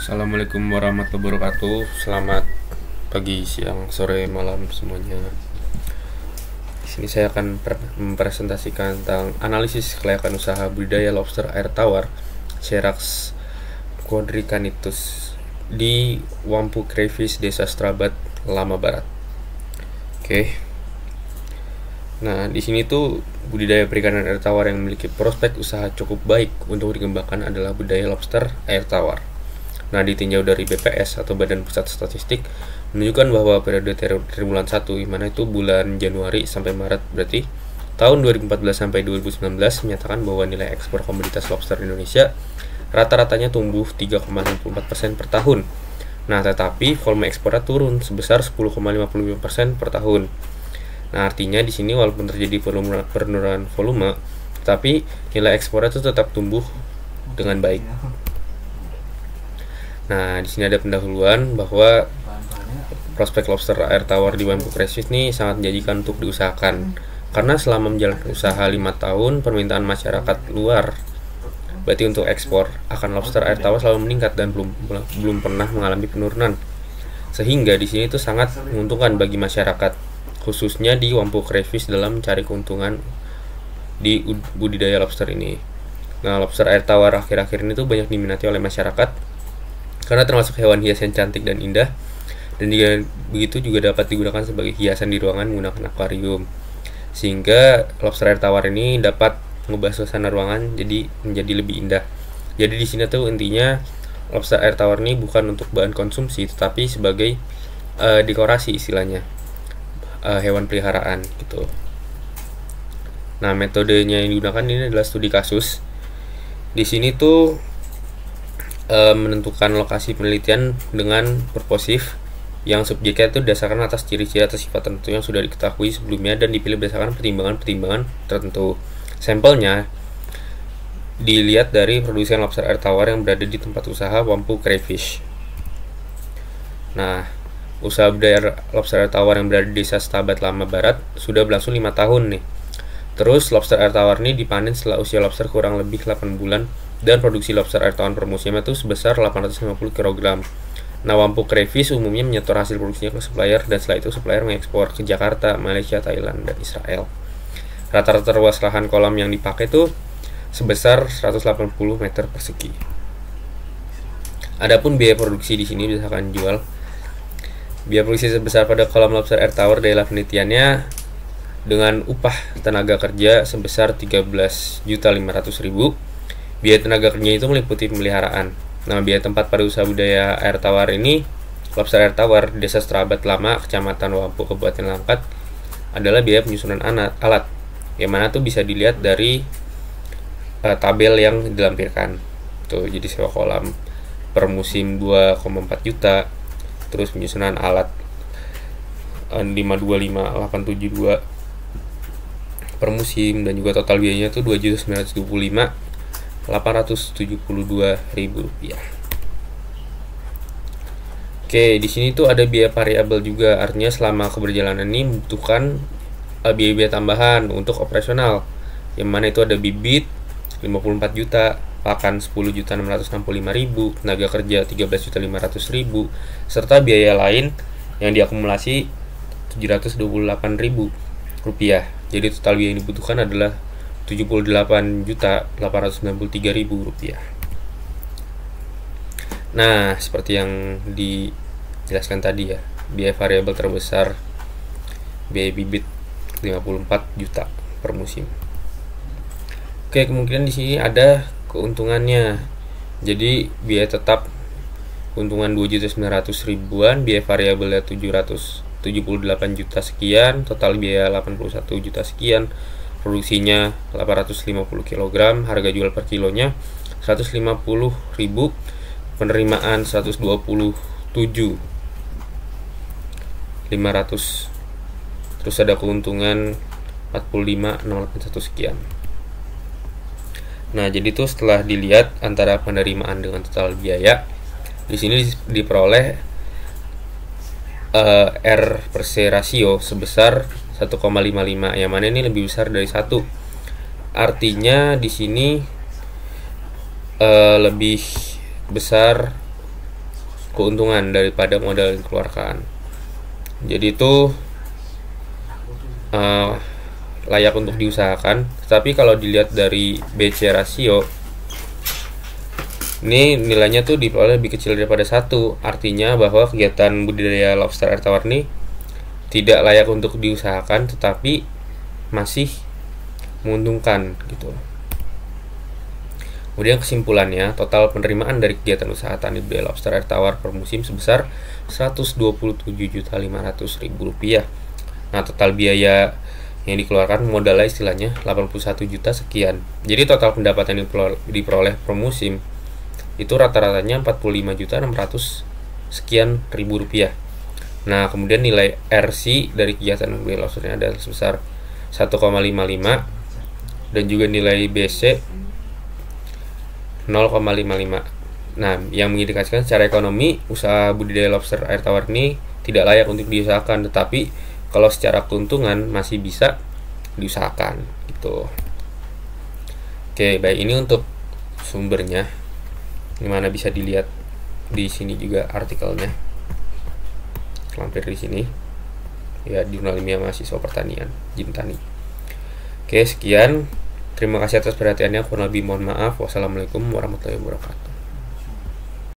Assalamualaikum warahmatullahi wabarakatuh. Selamat pagi, siang, sore, malam semuanya. Di sini saya akan mempresentasikan tentang analisis kelayakan usaha budidaya lobster air tawar Cherax quadricanitus di Wampu Crayfish, Desa Strabat, Lama Barat. Oke. Nah, di sini tuh budidaya perikanan air tawar yang memiliki prospek usaha cukup baik untuk dikembangkan adalah budidaya lobster air tawar. Nah, ditinjau dari BPS atau Badan Pusat Statistik menunjukkan bahwa periode triwulan 1, di mana itu bulan Januari sampai Maret, berarti tahun 2014 sampai 2019 menyatakan bahwa nilai ekspor komoditas lobster Indonesia rata-ratanya tumbuh 3,54% per tahun. Nah, tetapi volume ekspornya turun sebesar 10,55% per tahun. Nah, artinya di sini walaupun terjadi penurunan volume, tapi nilai ekspornya itu tetap tumbuh dengan baik. Nah, di sini ada pendahuluan bahwa prospek lobster air tawar di Wampu Crayfish ini sangat menjanjikan untuk diusahakan. Karena selama menjalankan usaha 5 tahun, permintaan masyarakat luar, berarti untuk ekspor, akan lobster air tawar selalu meningkat dan belum pernah mengalami penurunan. Sehingga di sini itu sangat menguntungkan bagi masyarakat, khususnya di Wampu Crayfish dalam mencari keuntungan di budidaya lobster ini. Nah, lobster air tawar akhir-akhir ini tuh banyak diminati oleh masyarakat karena termasuk hewan hias yang cantik dan indah, dan juga begitu juga dapat digunakan sebagai hiasan di ruangan menggunakan akuarium, sehingga lobster air tawar ini dapat mengubah suasana ruangan jadi menjadi lebih indah. Jadi di sini tuh intinya lobster air tawar ini bukan untuk bahan konsumsi, tetapi sebagai dekorasi istilahnya, hewan peliharaan gitu. Nah, metodenya yang digunakan ini adalah studi kasus. Di sini tuh menentukan lokasi penelitian dengan purposif yang subjeknya itu didasarkan atas ciri-ciri atau sifat tertentu yang sudah diketahui sebelumnya dan dipilih berdasarkan pertimbangan-pertimbangan tertentu. Sampelnya dilihat dari produsen lobster air tawar yang berada di tempat usaha Wampu Crayfish. Nah, usaha budidaya lobster air tawar yang berada di Desa Stabat Lama Barat sudah berlangsung 5 tahun nih. Terus lobster air tawar ini dipanen setelah usia lobster kurang lebih 8 bulan dan produksi lobster air tawar per musim itu sebesar 850 kg. Nah, Wampu Crayfish umumnya menyetor hasil produksinya ke supplier, dan setelah itu supplier mengekspor ke Jakarta, Malaysia, Thailand, dan Israel. Rata-rata luas lahan kolam yang dipakai itu sebesar 180 meter persegi. Adapun biaya produksi di sini berdasarkan jual. Biaya produksi sebesar pada kolam lobster air tawar dalam penelitiannya dengan upah tenaga kerja sebesar 13.500.000. Biaya tenaga kerja itu meliputi pemeliharaan. Nah, biaya tempat pada usaha budaya air tawar ini, lobster air tawar Desa Strabat Lama, Kecamatan Wampu, Kabupaten Langkat, adalah biaya penyusunan alat, yang mana tuh bisa dilihat dari tabel yang dilampirkan. Tuh, jadi sewa kolam per musim 2,4 juta, terus penyusunan alat 525.872 per musim, dan juga total biayanya tuh 2.925.872.000 rupiah. Oke, di sini tuh ada biaya variabel juga, artinya selama keberjalanan ini membutuhkan biaya-biaya tambahan untuk operasional, yang mana itu ada bibit 54 juta, pakan 10.665.000, tenaga kerja 13.500.000, serta biaya lain yang diakumulasi 728.000 rupiah. Jadi total biaya yang dibutuhkan adalah 78.893.000 rupiah. Nah, seperti yang dijelaskan tadi ya, biaya variabel terbesar biaya bibit 54 juta per musim. Oke, kemungkinan di sini ada keuntungannya. Jadi biaya tetap keuntungan 2.900.000-an, biaya variabelnya 778 juta sekian, total biaya 81 juta sekian. Produksinya 850 kg, harga jual per kilonya 150.000, penerimaan 127.500, terus ada keuntungan 45.081 sekian. Nah, jadi tuh setelah dilihat antara penerimaan dengan total biaya, di sini diperoleh R per C rasio sebesar 1,55, yang mana ini lebih besar dari 1. Artinya di sini lebih besar keuntungan daripada modal yang dikeluarkan. Jadi itu layak untuk diusahakan. Tapi kalau dilihat dari BC rasio, ini nilainya tuh diperoleh lebih kecil daripada 1. Artinya bahwa kegiatan budidaya lobster air tawar ini tidak layak untuk diusahakan, tetapi masih menguntungkan gitu. Kemudian kesimpulannya, total penerimaan dari kegiatan usaha tani budidaya lobster air tawar per musim sebesar Rp127.500.000. Nah, total biaya yang dikeluarkan modalnya istilahnya 81 juta sekian. Jadi total pendapatan yang diperoleh per musim itu rata-ratanya 45.600 sekian ribu rupiah. Nah, kemudian nilai RC dari kegiatan budidaya lobster ini adalah sebesar 1,55 dan juga nilai BC 0,55. Nah, yang mengindikasikan secara ekonomi usaha budidaya lobster air tawar ini tidak layak untuk diusahakan, tetapi kalau secara keuntungan masih bisa diusahakan gitu. Oke, baik, ini untuk sumbernya, dimana bisa dilihat di sini juga artikelnya, lampir di sini ya, di Jurnal Ilmiah Mahasiswa Pertanian Jimtani. Oke, sekian, terima kasih atas perhatiannya, kurang lebih mohon maaf. Wassalamualaikum warahmatullahi wabarakatuh.